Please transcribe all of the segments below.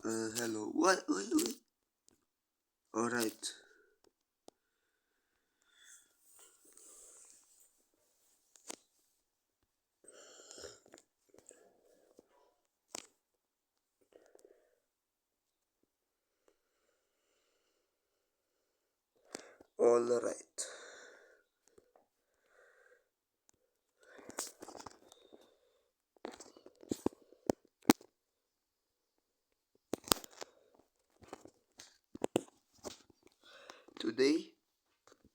Hello. What? Wait. All right. All right. Today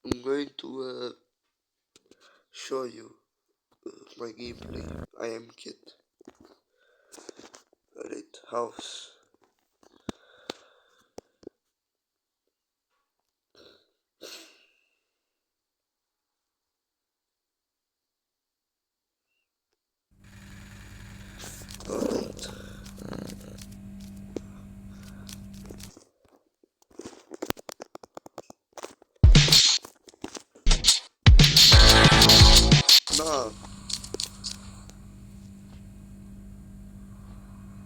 I'm going to show you my gameplay. I am Kit. Alright, house. Alright. Now,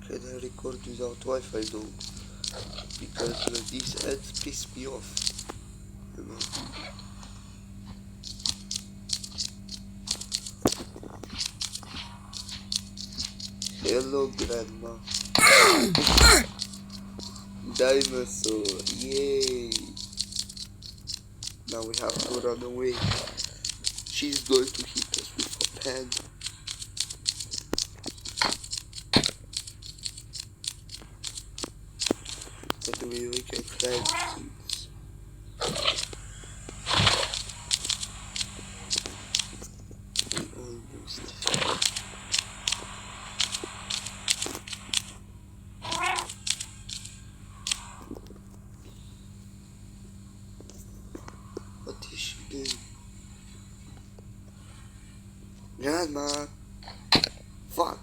can I record without Wi-Fi though? Because these ads piss me off. You know. Hello, Grandma. Dinosaur. Yay. Now we have to run away. She's going to hit us with a pen. Anyway, we can climb things. We almost. What is she doing? Grandma! Fuck!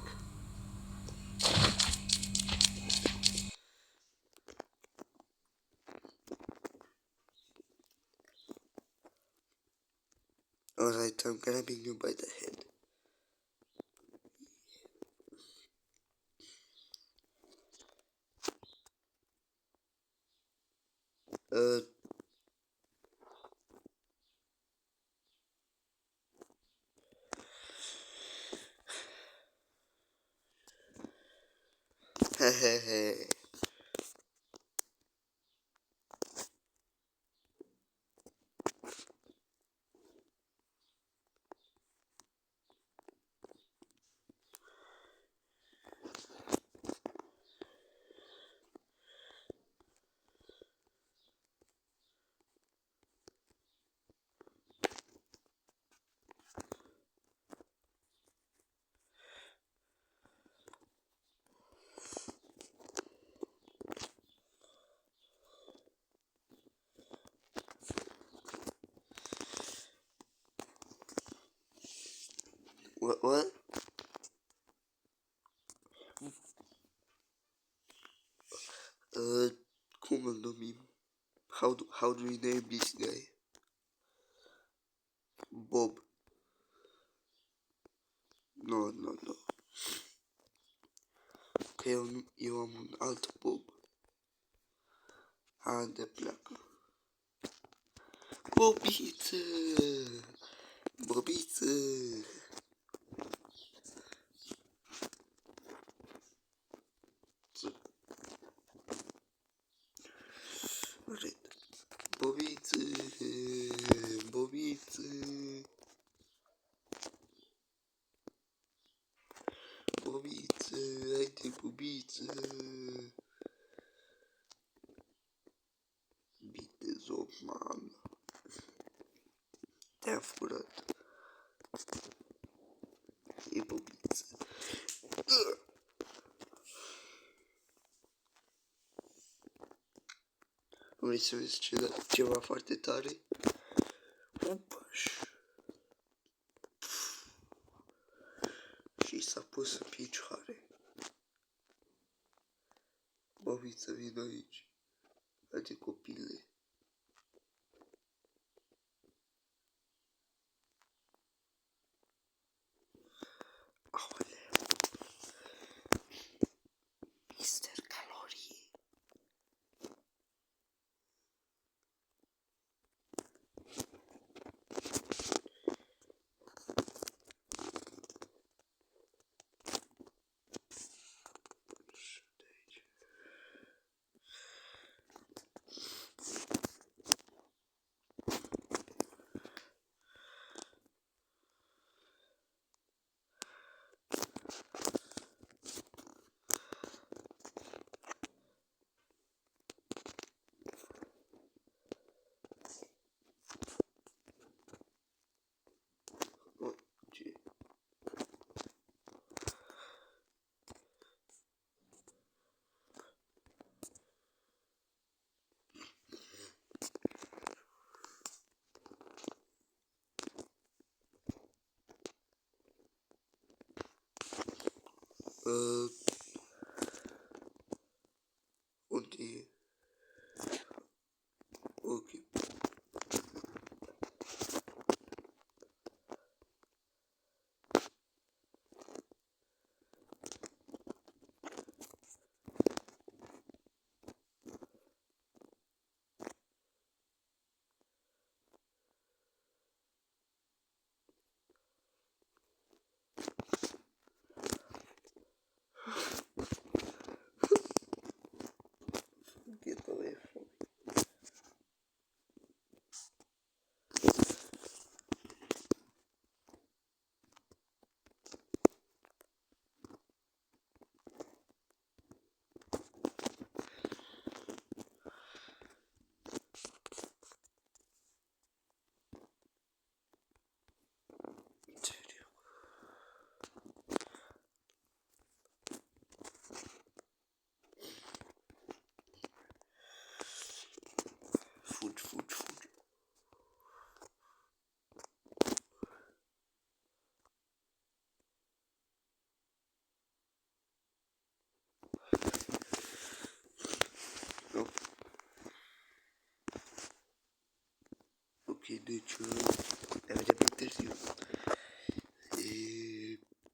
Alright, I'm grabbing you by the head. Uh, hehehe. What? Uh, Commando meme. How do we name this guy? Bob. No. Ok, eu amo um alto Bob. Anda placa. Bobita! Bobita! Alright. Bobita! Bobita! Bobita! Ai tem Bobita! Bites of man. Até furado. E Bobita. Vamos ver se eu ceva foarte tare. Upaș. Și s-a pus în picioare. Bobiță, vin aici. Haide copile. Aoleu. Mister Calorie. kendi için evde bekletiyorum.